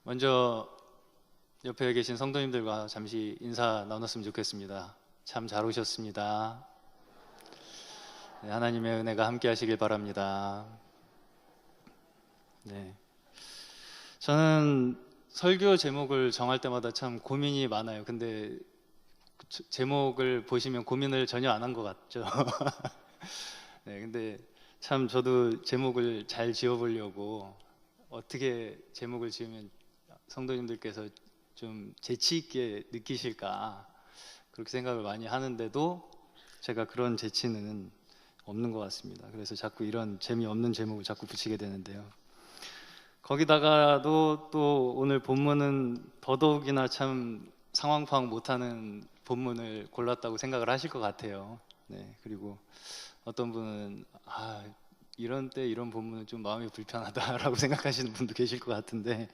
먼저 옆에 계신 성도님들과 잠시 인사 나눴으면 좋겠습니다. 참 잘 오셨습니다. 네, 하나님의 은혜가 함께 하시길 바랍니다. 네, 저는 설교 제목을 정할 때마다 참 고민이 많아요. 근데 제목을 보시면 고민을 전혀 안 한 것 같죠? 네, 근데 참 저도 제목을 잘 지어보려고 어떻게 제목을 지으면 성도님들께서 좀 재치 있게 느끼실까 그렇게 생각을 많이 하는데도 제가 그런 재치는 없는 것 같습니다. 그래서 자꾸 이런 재미없는 제목을 자꾸 붙이게 되는데요. 거기다가도 또 오늘 본문은 더더욱이나 참 상황 파악 못하는 본문을 골랐다고 생각을 하실 것 같아요. 네, 그리고 어떤 분은 이런 때 이런 본문은 좀 마음이 불편하다라고 생각하시는 분도 계실 것 같은데,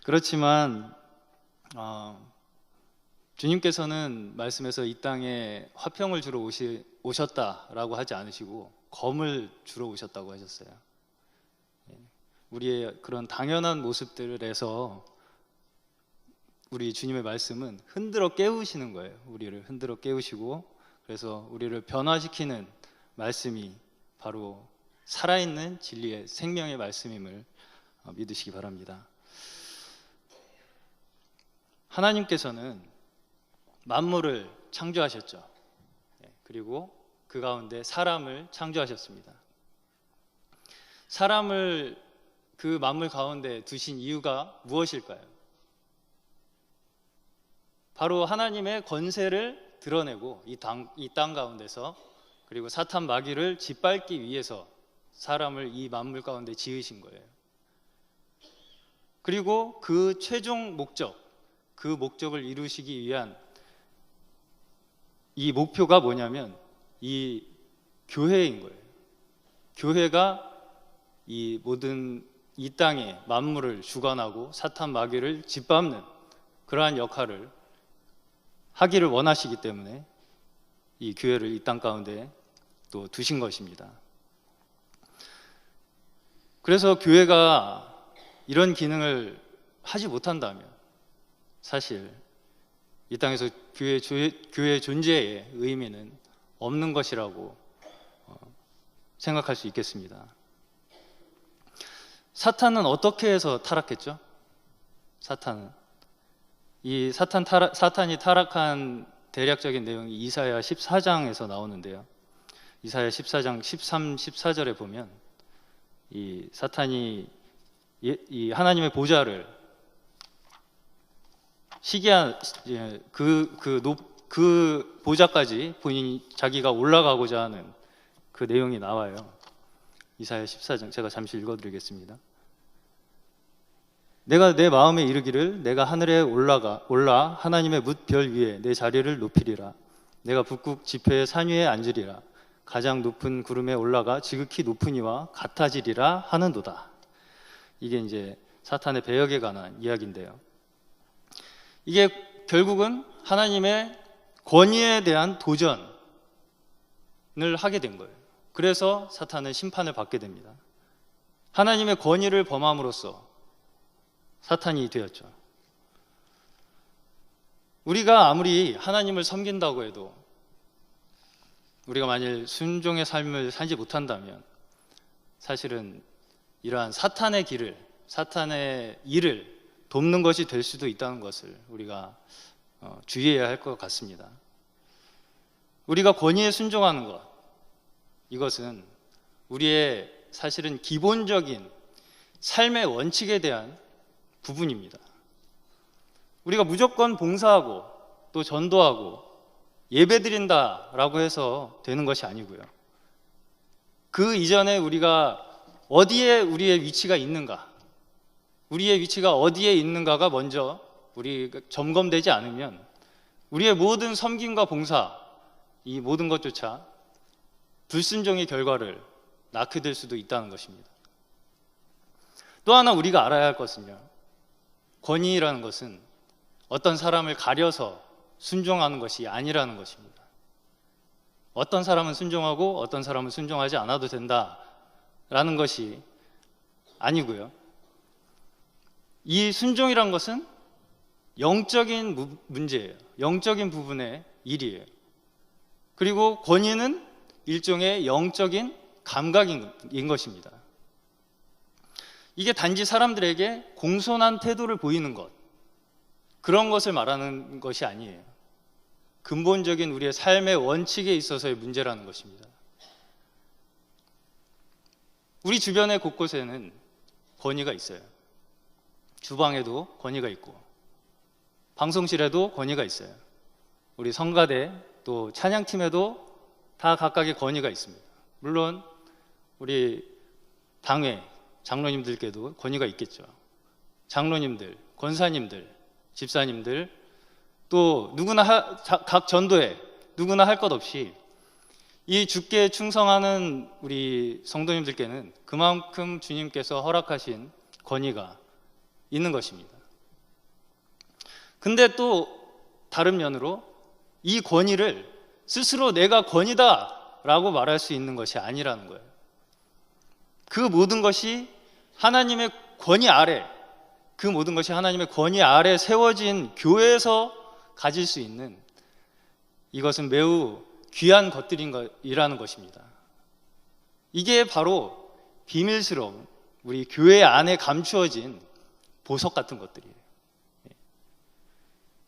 그렇지만 주님께서는 말씀에서 이 땅에 화평을 주러 오셨다라고 하지 않으시고 검을 주러 오셨다고 하셨어요. 우리의 그런 당연한 모습들에서 우리 주님의 말씀은 흔들어 깨우시는 거예요. 우리를 흔들어 깨우시고, 그래서 우리를 변화시키는 말씀이 바로 살아있는 진리의 생명의 말씀임을 믿으시기 바랍니다. 하나님께서는 만물을 창조하셨죠. 그리고 그 가운데 사람을 창조하셨습니다. 사람을 그 만물 가운데 두신 이유가 무엇일까요? 바로 하나님의 권세를 드러내고 이 땅 가운데서, 그리고 사탄 마귀를 짓밟기 위해서 사람을 이 만물 가운데 지으신 거예요. 그리고 그 최종 목적, 그 목적을 이루시기 위한 이 목표가 뭐냐면 이 교회인 거예요. 교회가 이 모든 이 땅의 만물을 주관하고 사탄 마귀를 짓밟는 그러한 역할을 하기를 원하시기 때문에 이 교회를 이 땅 가운데 또 두신 것입니다. 그래서 교회가 이런 기능을 하지 못한다면 사실 이 땅에서 교회의 존재의 의미는 없는 것이라고 생각할 수 있겠습니다. 사탄은 어떻게 해서 타락했죠? 사탄이 타락한 대략적인 내용이 이사야 14장에서 나오는데요. 이사야 14장 13, 14절에 보면 이 사탄이 이 하나님의 보좌를 시기한 그 보좌까지 본인이 자기가 올라가고자 하는 그 내용이 나와요. 이사야 14장 제가 잠시 읽어드리겠습니다. 내가 내 마음에 이르기를 내가 하늘에 올라 하나님의 뭇별 위에 내 자리를 높이리라. 내가 북극 지폐의 산 위에 앉으리라. 가장 높은 구름에 올라가 지극히 높은 이와 같아지리라 하는도다. 이게 이제 사탄의 배역에 관한 이야기인데요. 이게 결국은 하나님의 권위에 대한 도전을 하게 된 거예요. 그래서 사탄은 심판을 받게 됩니다. 하나님의 권위를 범함으로써 사탄이 되었죠. 우리가 아무리 하나님을 섬긴다고 해도 우리가 만일 순종의 삶을 살지 못한다면 사실은 이러한 사탄의 일을 돕는 것이 될 수도 있다는 것을 우리가 주의해야 할 것 같습니다. 우리가 권위에 순종하는 것, 이것은 우리의 사실은 기본적인 삶의 원칙에 대한 부분입니다. 우리가 무조건 봉사하고 또 전도하고 예배드린다라고 해서 되는 것이 아니고요. 그 이전에 우리가 어디에 우리의 위치가 있는가, 우리의 위치가 어디에 있는가가 먼저 우리가 점검되지 않으면 우리의 모든 섬김과 봉사, 이 모든 것조차 불순종의 결과를 낳게 될 수도 있다는 것입니다. 또 하나 우리가 알아야 할 것은요, 권위라는 것은 어떤 사람을 가려서 순종하는 것이 아니라는 것입니다. 어떤 사람은 순종하고 어떤 사람은 순종하지 않아도 된다라는 것이 아니고요. 이 순종이란 것은 영적인 문제예요. 영적인 부분의 일이에요. 그리고 권위는 일종의 영적인 감각인 것입니다. 이게 단지 사람들에게 공손한 태도를 보이는 것, 그런 것을 말하는 것이 아니에요. 근본적인 우리의 삶의 원칙에 있어서의 문제라는 것입니다. 우리 주변의 곳곳에는 권위가 있어요. 주방에도 권위가 있고 방송실에도 권위가 있어요. 우리 성가대 또 찬양팀에도 다 각각의 권위가 있습니다. 물론 우리 당회 장로님들께도 권위가 있겠죠. 장로님들, 권사님들, 집사님들, 또 누구나 각 전도에 누구나 할 것 없이 이 주께 충성하는 우리 성도님들께는 그만큼 주님께서 허락하신 권위가 있는 것입니다. 근데 또 다른 면으로 이 권위를 스스로 내가 권위다 라고 말할 수 있는 것이 아니라는 거예요. 그 모든 것이 하나님의 권위 아래, 그 모든 것이 하나님의 권위 아래 세워진 교회에서 가질 수 있는, 이것은 매우 귀한 것들이라는 것입니다. 이게 바로 비밀스러운 우리 교회 안에 감추어진 보석 같은 것들이에요.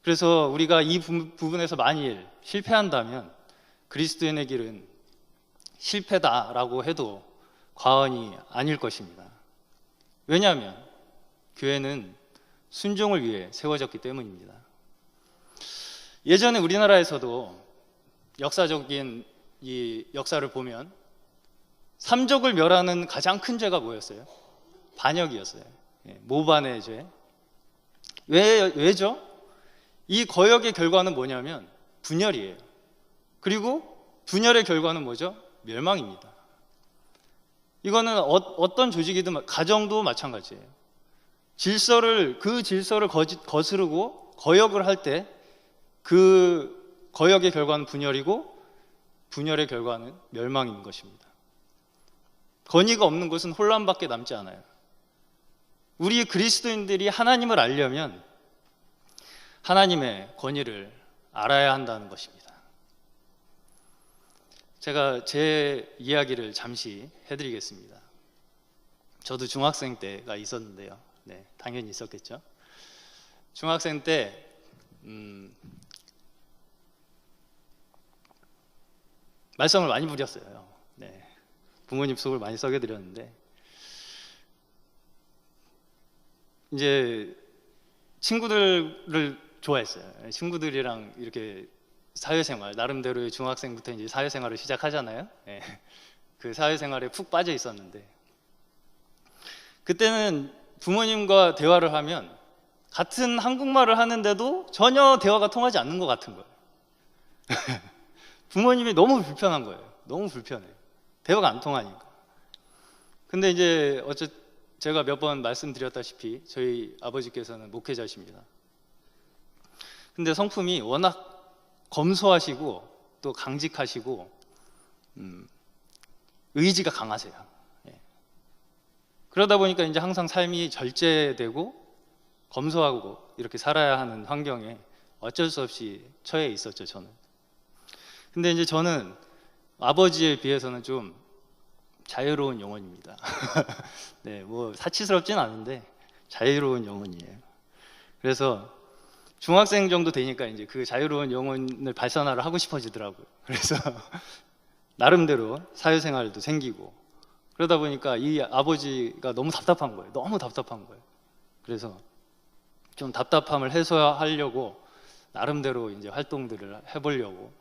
그래서 우리가 이 부분에서 만일 실패한다면 그리스도인의 길은 실패다라고 해도 과언이 아닐 것입니다. 왜냐하면 교회는 순종을 위해 세워졌기 때문입니다. 예전에 우리나라에서도 역사적인 이 역사를 보면 삼족을 멸하는 가장 큰 죄가 뭐였어요? 반역이었어요. 모반의 죄. 왜죠? 이 거역의 결과는 뭐냐면 분열이에요. 그리고 분열의 결과는 뭐죠? 멸망입니다. 이거는 어떤 조직이든 가정도 마찬가지예요. 그 질서를 거스르고 거역을 할 때 그 거역의 결과는 분열이고 분열의 결과는 멸망인 것입니다. 권위가 없는 것은 혼란밖에 남지 않아요. 우리 그리스도인들이 하나님을 알려면 하나님의 권위를 알아야 한다는 것입니다. 제가 제 이야기를 잠시 해드리겠습니다. 저도 중학생 때가 있었는데요. 네, 당연히 있었겠죠. 중학생 때 말썽을 많이 부렸어요. 네, 부모님 속을 많이 썩여드렸는데 이제 친구들을 좋아했어요. 친구들이랑 이렇게 사회생활, 나름대로의 중학생부터 이제 사회생활을 시작하잖아요. 네. 그 사회생활에 푹 빠져 있었는데 그때는 부모님과 대화를 하면 같은 한국말을 하는데도 전혀 대화가 통하지 않는 것 같은 거예요. 부모님이 너무 불편한 거예요. 너무 불편해요. 대화가 안 통하니까. 근데 이제 제가 몇 번 말씀드렸다시피 저희 아버지께서는 목회자십니다. 근데 성품이 워낙 검소하시고 또 강직하시고 의지가 강하세요. 예. 그러다 보니까 이제 항상 삶이 절제되고 검소하고 이렇게 살아야 하는 환경에 어쩔 수 없이 처해 있었죠, 저는. 근데 이제 저는 아버지에 비해서는 좀 자유로운 영혼입니다. 네, 뭐 사치스럽진 않은데 자유로운 영혼이에요. 그래서 중학생 정도 되니까 이제 그 자유로운 영혼을 발산화를 하고 싶어지더라고요. 그래서 나름대로 사회생활도 생기고 그러다 보니까 이 아버지가 너무 답답한 거예요. 너무 답답한 거예요. 그래서 좀 답답함을 해소하려고 나름대로 이제 활동들을 해보려고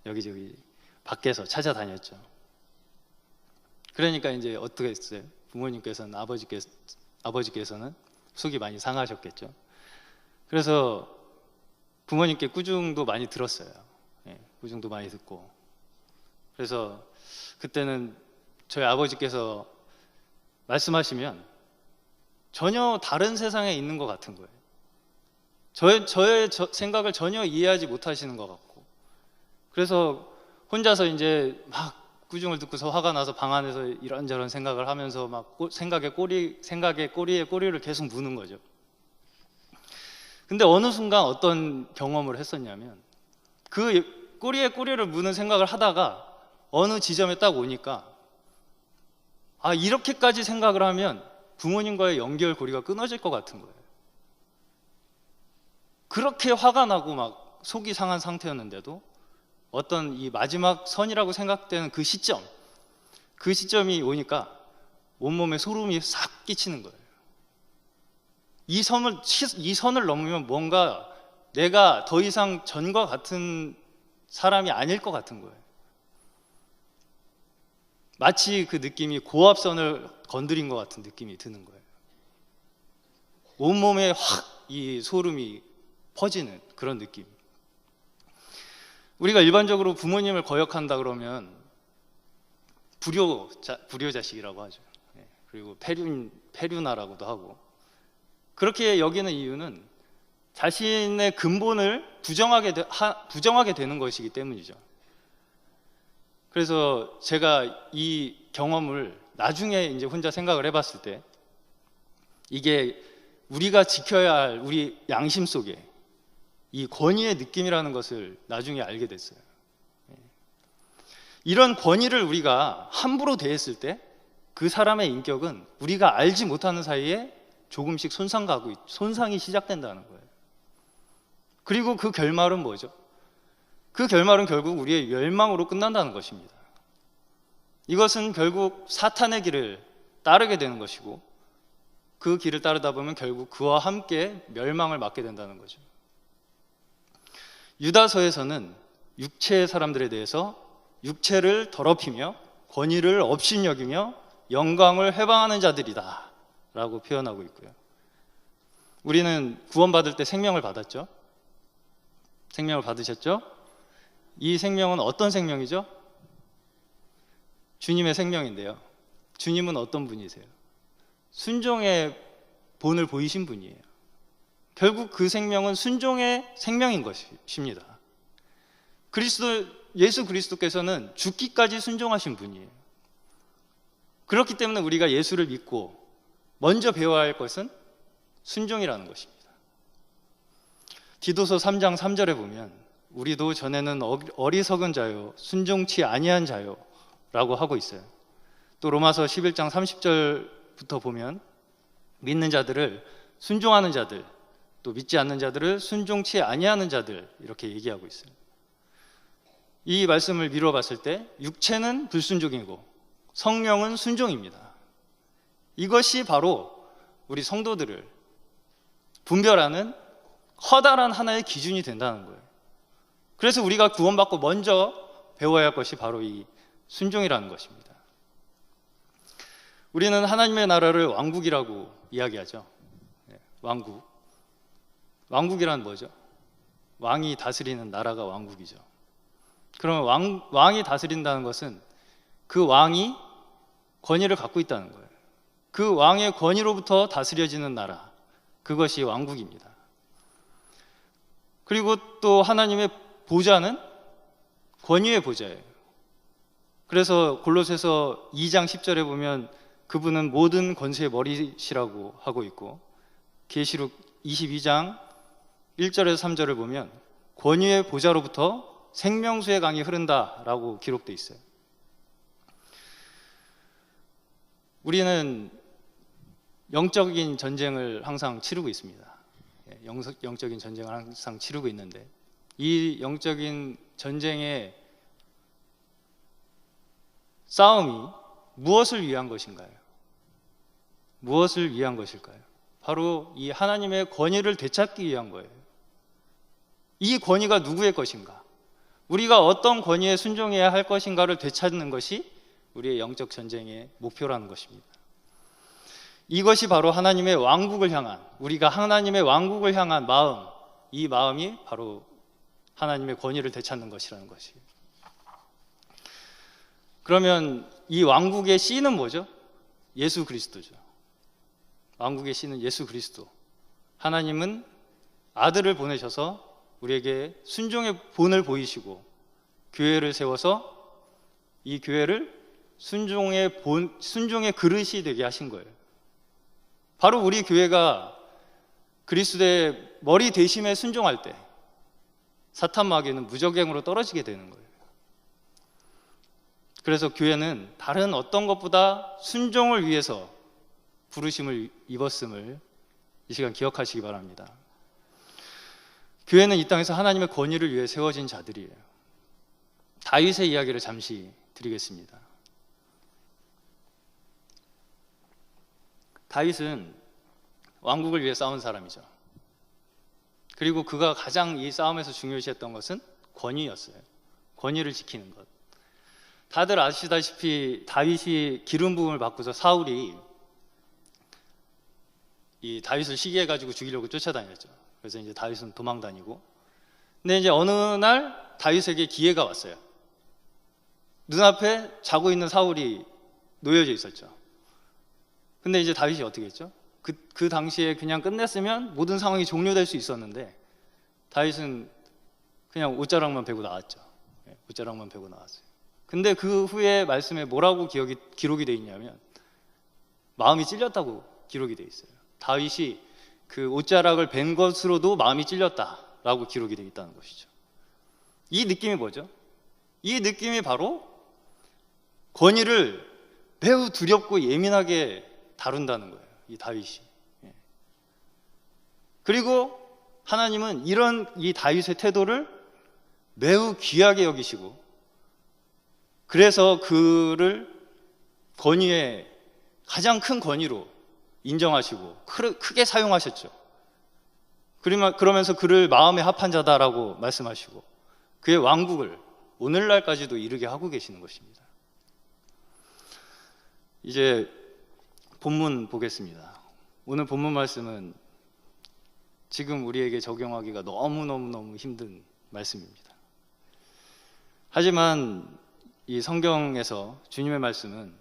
여기저기 밖에서 찾아다녔죠. 그러니까 이제 어떻게 했어요? 부모님께서는 아버지께서는 속이 많이 상하셨겠죠. 그래서 부모님께 꾸중도 많이 들었어요. 예, 꾸중도 많이 듣고. 그래서 그때는 저희 아버지께서 말씀하시면 전혀 다른 세상에 있는 것 같은 거예요. 저의 생각을 전혀 이해하지 못하시는 것 같고. 그래서 혼자서 이제 막 꾸중을 듣고서 화가 나서 방 안에서 이런저런 생각을 하면서 막 생각에 꼬리에 꼬리를 계속 무는 거죠. 근데 어느 순간 어떤 경험을 했었냐면 그 꼬리에 꼬리를 무는 생각을 하다가 어느 지점에 딱 오니까 아, 이렇게까지 생각을 하면 부모님과의 연결고리가 끊어질 것 같은 거예요. 그렇게 화가 나고 막 속이 상한 상태였는데도 어떤 이 마지막 선이라고 생각되는 그 시점이 오니까 온몸에 소름이 싹 끼치는 거예요. 이 선을 넘으면 뭔가 내가 더 이상 전과 같은 사람이 아닐 것 같은 거예요. 마치 그 느낌이 고압선을 건드린 것 같은 느낌이 드는 거예요. 온몸에 확 이 소름이 퍼지는 그런 느낌. 우리가 일반적으로 부모님을 거역한다 그러면 불효자식이라고 하죠. 그리고 폐륜아라고도 하고, 그렇게 여기는 이유는 자신의 근본을 부정하게 되는 것이기 때문이죠. 그래서 제가 이 경험을 나중에 이제 혼자 생각을 해봤을 때 이게 우리가 지켜야 할 우리 양심 속에 이 권위의 느낌이라는 것을 나중에 알게 됐어요. 이런 권위를 우리가 함부로 대했을 때 그 사람의 인격은 우리가 알지 못하는 사이에 조금씩 손상이 시작된다는 거예요. 그리고 그 결말은 뭐죠? 그 결말은 결국 우리의 멸망으로 끝난다는 것입니다. 이것은 결국 사탄의 길을 따르게 되는 것이고, 그 길을 따르다 보면 결국 그와 함께 멸망을 맞게 된다는 거죠. 유다서에서는 육체의 사람들에 대해서 육체를 더럽히며 권위를 업신여기며 영광을 회방하는 자들이다 라고 표현하고 있고요. 우리는 구원받을 때 생명을 받았죠. 생명을 받으셨죠? 이 생명은 어떤 생명이죠? 주님의 생명인데요. 주님은 어떤 분이세요? 순종의 본을 보이신 분이에요. 결국 그 생명은 순종의 생명인 것입니다. 예수 그리스도께서는 죽기까지 순종하신 분이에요. 그렇기 때문에 우리가 예수를 믿고 먼저 배워야 할 것은 순종이라는 것입니다. 디도서 3장 3절에 보면 우리도 전에는 어리석은 자요 순종치 아니한 자요 라고 하고 있어요. 또 로마서 11장 30절부터 보면 믿는 자들을 순종하는 자들, 또 믿지 않는 자들을 순종치 아니하는 자들, 이렇게 얘기하고 있어요. 이 말씀을 미루어 봤을 때 육체는 불순종이고 성령은 순종입니다. 이것이 바로 우리 성도들을 분별하는 커다란 하나의 기준이 된다는 거예요. 그래서 우리가 구원받고 먼저 배워야 할 것이 바로 이 순종이라는 것입니다. 우리는 하나님의 나라를 왕국이라고 이야기하죠. 왕국. 왕국이란 뭐죠? 왕이 다스리는 나라가 왕국이죠. 그러면 왕이 다스린다는 것은 그 왕이 권위를 갖고 있다는 거예요. 그 왕의 권위로부터 다스려지는 나라, 그것이 왕국입니다. 그리고 또 하나님의 보좌는 권위의 보좌예요. 그래서 골로새서 2장 10절에 보면 그분은 모든 권세의 머리시라고 하고 있고, 계시록 22장 1절에서 3절을 보면 권위의 보좌로부터 생명수의 강이 흐른다라고 기록되어 있어요. 우리는 영적인 전쟁을 항상 치르고 있습니다. 영적인 전쟁을 항상 치르고 있는데, 이 영적인 전쟁의 싸움이 무엇을 위한 것인가요? 무엇을 위한 것일까요? 바로 이 하나님의 권위를 되찾기 위한 거예요. 이 권위가 누구의 것인가? 우리가 어떤 권위에 순종해야 할 것인가를 되찾는 것이 우리의 영적 전쟁의 목표라는 것입니다. 이것이 바로 하나님의 왕국을 향한, 우리가 하나님의 왕국을 향한 마음, 이 마음이 바로 하나님의 권위를 되찾는 것이라는 것이에요. 그러면 이 왕국의 씨는 뭐죠? 예수 그리스도죠. 왕국의 씨는 예수 그리스도. 하나님은 아들을 보내셔서 우리에게 순종의 본을 보이시고 교회를 세워서 이 교회를 순종의 그릇이 되게 하신 거예요. 바로 우리 교회가 그리스도의 머리 대심에 순종할 때 사탄 마귀는 무적행으로 떨어지게 되는 거예요. 그래서 교회는 다른 어떤 것보다 순종을 위해서 부르심을 입었음을 이 시간 기억하시기 바랍니다. 교회는 이 땅에서 하나님의 권위를 위해 세워진 자들이에요. 다윗의 이야기를 잠시 드리겠습니다. 다윗은 왕국을 위해 싸운 사람이죠. 그리고 그가 가장 이 싸움에서 중요시했던 것은 권위였어요. 권위를 지키는 것. 다들 아시다시피 다윗이 기름 부음을 받고서 사울이 이 다윗을 시기해가지고 죽이려고 쫓아다녔죠. 그래서 이제 다윗은 도망다니고. 근데 이제 어느 날 다윗에게 기회가 왔어요. 눈앞에 자고 있는 사울이 놓여져 있었죠. 근데 이제 다윗이 어떻게 했죠? 그 당시에 그냥 끝냈으면 모든 상황이 종료될 수 있었는데 다윗은 그냥 옷자락만 베고 나왔죠. 옷자락만 베고 나왔어요. 근데 그 후에 말씀에 뭐라고 기록이 되어 있냐면 마음이 찔렸다고 기록이 되어 있어요. 다윗이 그 옷자락을 벤 것으로도 마음이 찔렸다라고 기록이 되어 있다는 것이죠. 이 느낌이 뭐죠? 이 느낌이 바로 권위를 매우 두렵고 예민하게 다룬다는 거예요. 이 다윗이. 그리고 하나님은 이런 이 다윗의 태도를 매우 귀하게 여기시고 그래서 그를 권위의 가장 큰 권위로 인정하시고 크게 사용하셨죠. 그러면서 그를 마음에 합한 자다라고 말씀하시고 그의 왕국을 오늘날까지도 이르게 하고 계시는 것입니다. 이제 본문 보겠습니다. 오늘 본문 말씀은 지금 우리에게 적용하기가 너무너무 힘든 말씀입니다. 하지만 이 성경에서 주님의 말씀은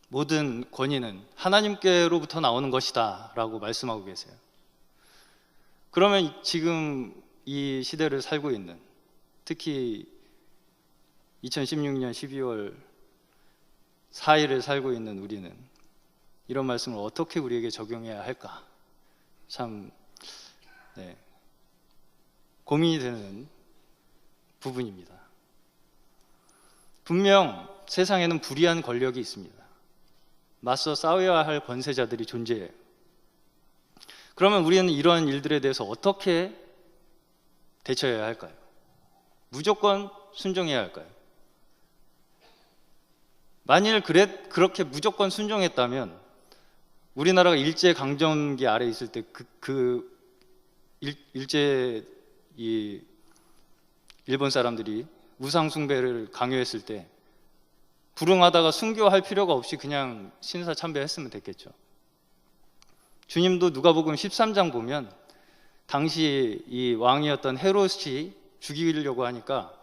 모든 권위는 하나님께로부터 나오는 것이다 라고 말씀하고 계세요. 그러면 지금 이 시대를 살고 있는, 특히 2016년 12월 4일을 살고 있는 우리는 이런 말씀을 어떻게 우리에게 적용해야 할까? 참 고민이 되는 부분입니다. 분명 세상에는 불의한 권력이 있습니다. 맞서 싸워야 할 권세자들이 존재해요. 그러면 우리는 이러한 일들에 대해서 어떻게 대처해야 할까요? 무조건 순종해야 할까요? 만일 그렇게 무조건 순종했다면 우리나라가 일제강점기 아래 있을 때 일본 사람들이 우상숭배를 강요했을 때 불응하다가 순교할 필요가 없이 그냥 신사참배했으면 됐겠죠. 주님도 누가복음 13장 보면 당시 이 왕이었던 헤롯이 죽이려고 하니까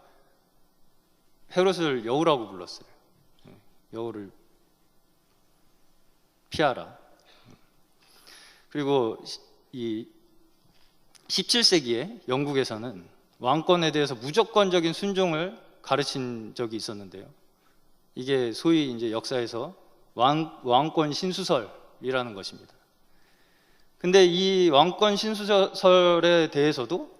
헤롯을 여우라고 불렀어요. 여우를 피하라. 그리고 이 17세기에 영국에서는 왕권에 대해서 무조건적인 순종을 가르친 적이 있었는데요. 이게 소위 이제 역사에서 왕권 신수설이라는 것입니다. 근데 이 왕권 신수설에 대해서도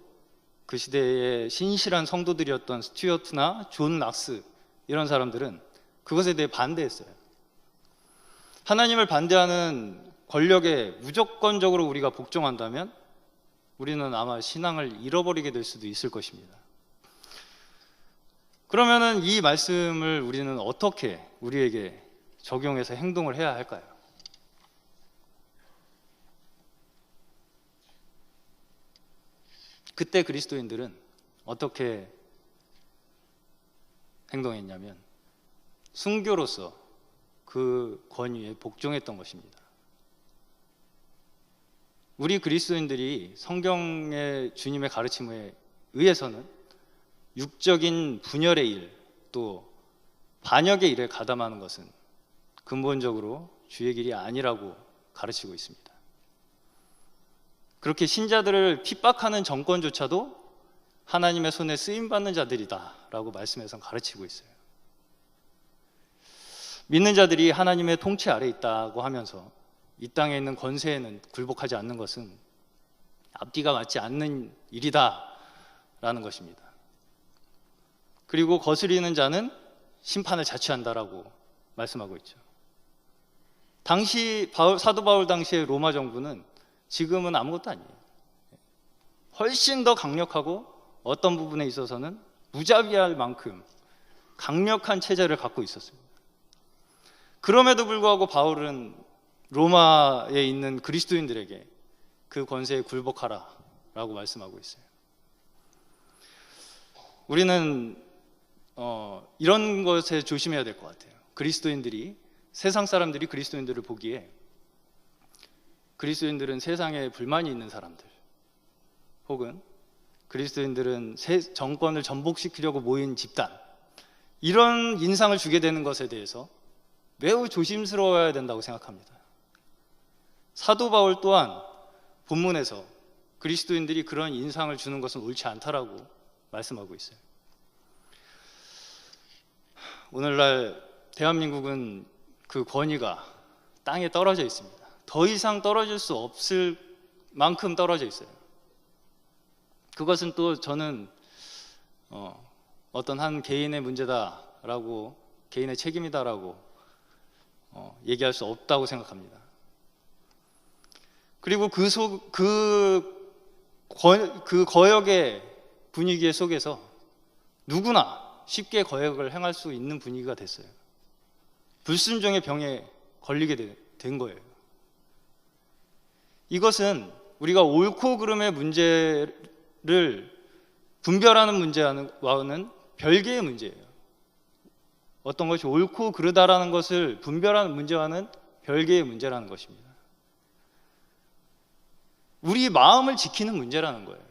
그 시대의 신실한 성도들이었던 스튜어트나 존 락스 이런 사람들은 그것에 대해 반대했어요. 하나님을 반대하는 권력에 무조건적으로 우리가 복종한다면 우리는 아마 신앙을 잃어버리게 될 수도 있을 것입니다. 그러면은 이 말씀을 우리는 어떻게 우리에게 적용해서 행동을 해야 할까요? 그때 그리스도인들은 어떻게 행동했냐면 순교로서 그 권위에 복종했던 것입니다. 우리 그리스도인들이 성경의 주님의 가르침에 의해서는 육적인 분열의 일, 또 반역의 일에 가담하는 것은 근본적으로 주의 길이 아니라고 가르치고 있습니다. 그렇게 신자들을 핍박하는 정권조차도 하나님의 손에 쓰임받는 자들이다라고 말씀에서 가르치고 있어요. 믿는 자들이 하나님의 통치 아래 있다고 하면서 이 땅에 있는 권세에는 굴복하지 않는 것은 앞뒤가 맞지 않는 일이다라는 것입니다. 그리고 거스리는 자는 심판을 자취한다라고 말씀하고 있죠. 당시 사도 바울 당시의 로마 정부는 지금은 아무것도 아니에요. 훨씬 더 강력하고 어떤 부분에 있어서는 무자비할 만큼 강력한 체제를 갖고 있었습니다. 그럼에도 불구하고 바울은 로마에 있는 그리스도인들에게 그 권세에 굴복하라 라고 말씀하고 있어요. 우리는 이런 것에 조심해야 될 것 같아요. 세상 사람들이 그리스도인들을 보기에 그리스도인들은 세상에 불만이 있는 사람들, 혹은 그리스도인들은 정권을 전복시키려고 모인 집단, 이런 인상을 주게 되는 것에 대해서 매우 조심스러워야 된다고 생각합니다. 사도 바울 또한 본문에서 그리스도인들이 그런 인상을 주는 것은 옳지 않다라고 말씀하고 있어요. 오늘날 대한민국은 그 권위가 땅에 떨어져 있습니다. 더 이상 떨어질 수 없을 만큼 떨어져 있어요. 그것은 또 저는 어떤 한 개인의 문제다라고, 개인의 책임이다라고 얘기할 수 없다고 생각합니다. 그리고 그 거역의 분위기 속에서 누구나 쉽게 거역을 행할 수 있는 분위기가 됐어요. 불순종의 병에 걸리게 된 거예요. 이것은 우리가 옳고 그름의 문제를 분별하는 문제와는 별개의 문제예요. 어떤 것이 옳고 그르다라는 것을 분별하는 문제와는 별개의 문제라는 것입니다. 우리 마음을 지키는 문제라는 거예요.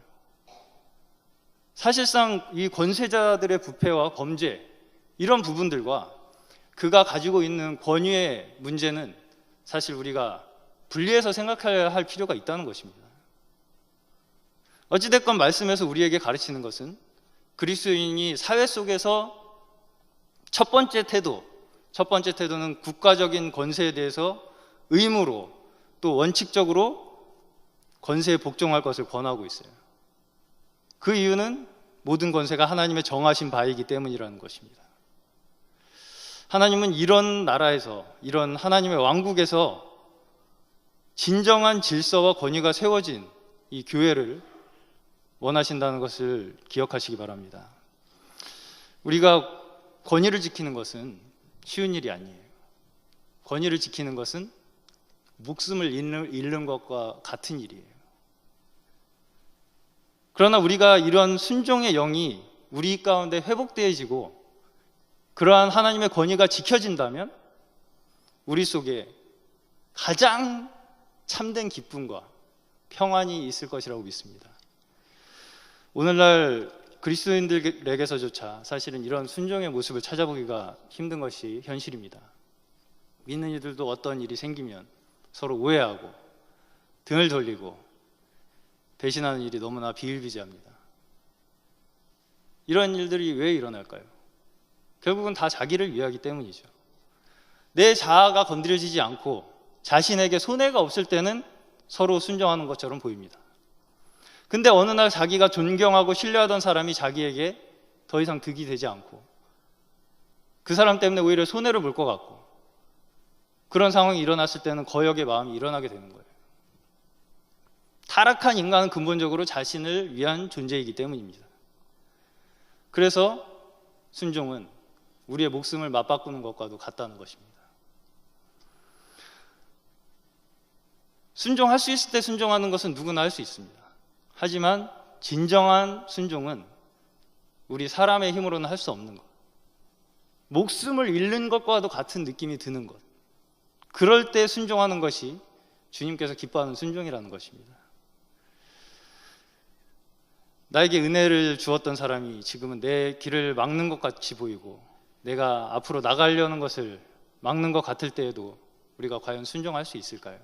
사실상 이 권세자들의 부패와 범죄, 이런 부분들과 그가 가지고 있는 권위의 문제는 사실 우리가 분리해서 생각해야 할 필요가 있다는 것입니다. 어찌됐건 말씀에서 우리에게 가르치는 것은 그리스도인이 사회 속에서 첫 번째 태도는 국가적인 권세에 대해서 의무로 또 원칙적으로 권세에 복종할 것을 권하고 있어요. 그 이유는 모든 권세가 하나님의 정하신 바이기 때문이라는 것입니다. 하나님은 이런 나라에서, 이런 하나님의 왕국에서 진정한 질서와 권위가 세워진 이 교회를 원하신다는 것을 기억하시기 바랍니다. 우리가 권위를 지키는 것은 쉬운 일이 아니에요. 권위를 지키는 것은 목숨을 잃는 것과 같은 일이에요. 그러나 우리가 이런 순종의 영이 우리 가운데 회복되어지고 그러한 하나님의 권위가 지켜진다면 우리 속에 가장 참된 기쁨과 평안이 있을 것이라고 믿습니다. 오늘날 그리스도인들에게서조차 사실은 이런 순종의 모습을 찾아보기가 힘든 것이 현실입니다. 믿는 이들도 어떤 일이 생기면 서로 오해하고 등을 돌리고 배신하는 일이 너무나 비일비재합니다. 이런 일들이 왜 일어날까요? 결국은 다 자기를 위하기 때문이죠. 내 자아가 건드려지지 않고 자신에게 손해가 없을 때는 서로 순종하는 것처럼 보입니다. 근데 어느 날 자기가 존경하고 신뢰하던 사람이 자기에게 더 이상 득이 되지 않고 그 사람 때문에 오히려 손해를 볼 것 같고 그런 상황이 일어났을 때는 거역의 마음이 일어나게 되는 거예요. 타락한 인간은 근본적으로 자신을 위한 존재이기 때문입니다. 그래서 순종은 우리의 목숨을 맞바꾸는 것과도 같다는 것입니다. 순종할 수 있을 때 순종하는 것은 누구나 할 수 있습니다. 하지만 진정한 순종은 우리 사람의 힘으로는 할 수 없는 것, 목숨을 잃는 것과도 같은 느낌이 드는 것, 그럴 때 순종하는 것이 주님께서 기뻐하는 순종이라는 것입니다. 나에게 은혜를 주었던 사람이 지금은 내 길을 막는 것 같이 보이고 내가 앞으로 나가려는 것을 막는 것 같을 때에도 우리가 과연 순종할 수 있을까요?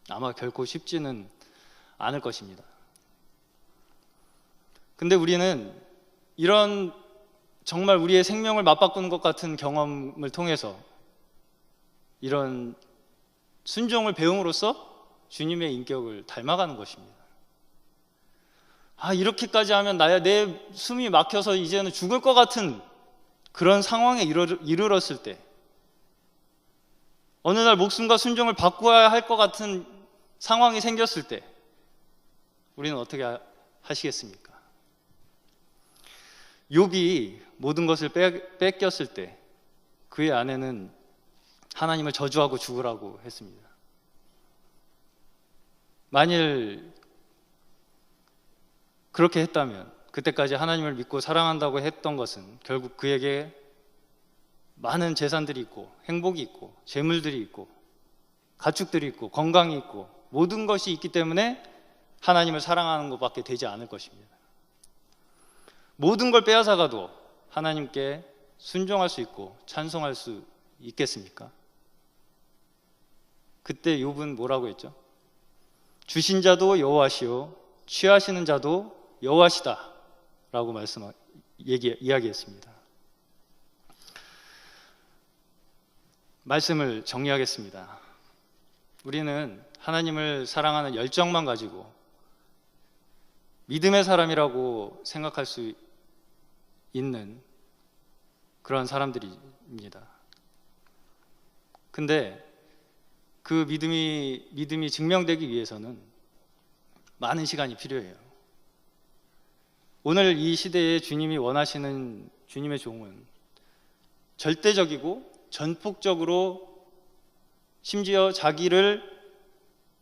아마 결코 쉽지는 않을 것입니다. 근데 우리는 이런 정말 우리의 생명을 맞바꾸는 것 같은 경험을 통해서 이런 순종을 배움으로써 주님의 인격을 닮아가는 것입니다. 이렇게까지 하면 내 숨이 막혀서 이제는 죽을 것 같은 그런 상황에 이르렀을 때, 어느 날 목숨과 순종을 바꾸어야 할 것 같은 상황이 생겼을 때 우리는 어떻게 하시겠습니까? 욥이 모든 것을 뺏겼을 때 그의 아내는 하나님을 저주하고 죽으라고 했습니다. 만일 그렇게 했다면, 그때까지 하나님을 믿고 사랑한다고 했던 것은 결국 그에게 많은 재산들이 있고 행복이 있고 재물들이 있고 가축들이 있고 건강이 있고 모든 것이 있기 때문에 하나님을 사랑하는 것밖에 되지 않을 것입니다. 모든 걸 빼앗아가도 하나님께 순종할 수 있고 찬송할 수 있겠습니까? 그때 욥은 뭐라고 했죠? 주신 자도 여호와시요 취하시는 자도 여호와시다 라고 이야기했습니다. 말씀을 정리하겠습니다. 우리는 하나님을 사랑하는 열정만 가지고 믿음의 사람이라고 생각할 수 있는 그런 사람들입니다. 근데 그 믿음이 증명되기 위해서는 많은 시간이 필요해요. 오늘 이 시대에 주님이 원하시는 주님의 종은 절대적이고 전폭적으로 심지어 자기를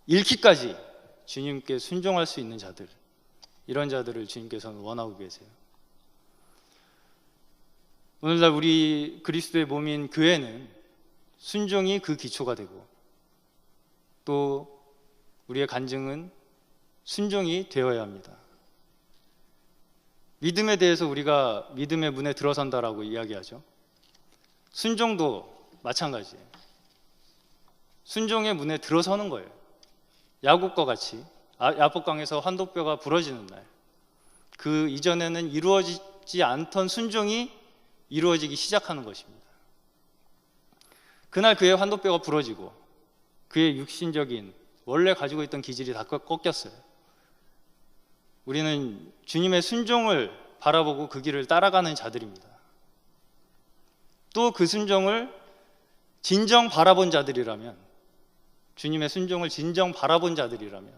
잃기까지 주님께 순종할 수 있는 자들, 이런 자들을 주님께서는 원하고 계세요. 오늘날 우리 그리스도의 몸인 교회는 순종이 그 기초가 되고 또 우리의 간증은 순종이 되어야 합니다. 믿음에 대해서 우리가 믿음의 문에 들어선다라고 이야기하죠. 순종도 마찬가지예요. 순종의 문에 들어서는 거예요. 야곱과 같이 야복강에서 환도뼈가 부러지는 날, 그 이전에는 이루어지지 않던 순종이 이루어지기 시작하는 것입니다. 그날 그의 환도뼈가 부러지고 그의 육신적인 원래 가지고 있던 기질이 다 꺾였어요. 우리는 주님의 순종을 바라보고 그 길을 따라가는 자들입니다. 또 그 순종을 진정 바라본 자들이라면, 주님의 순종을 진정 바라본 자들이라면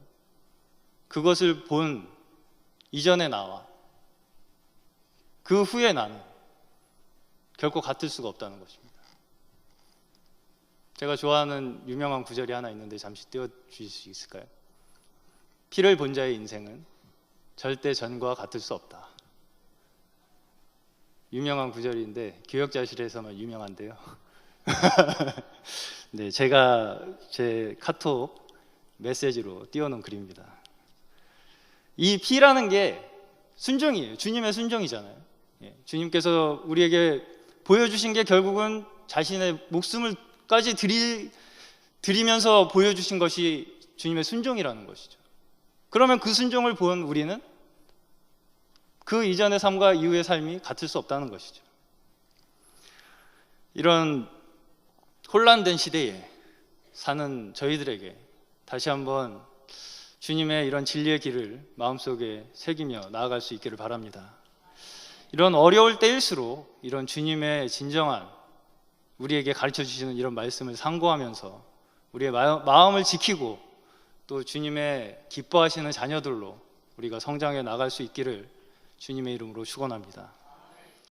그것을 본 이전의 나와 그 후의 나는 결코 같을 수가 없다는 것입니다. 제가 좋아하는 유명한 구절이 하나 있는데 잠시 띄워주실 수 있을까요? 피를 본 자의 인생은 절대 전과 같을 수 없다. 유명한 구절인데 교역자실에서만 유명한데요. 네, 제가 제 카톡 메시지로 띄워놓은 글입니다. 이 피라는 게 순종이에요. 주님의 순종이잖아요. 주님께서 우리에게 보여주신 게 결국은 자신의 목숨을까지 드리면서 보여주신 것이 주님의 순종이라는 것이죠. 그러면 그 순종을 본 우리는 그 이전의 삶과 이후의 삶이 같을 수 없다는 것이죠. 이런 혼란된 시대에 사는 저희들에게 다시 한번 주님의 이런 진리의 길을 마음속에 새기며 나아갈 수 있기를 바랍니다. 이런 어려울 때일수록 이런 주님의 진정한 우리에게 가르쳐 주시는 이런 말씀을 상고하면서 우리의 마음을 지키고 또 주님의 기뻐하시는 자녀들로 우리가 성장해 나갈 수 있기를 주님의 이름으로 축원합니다.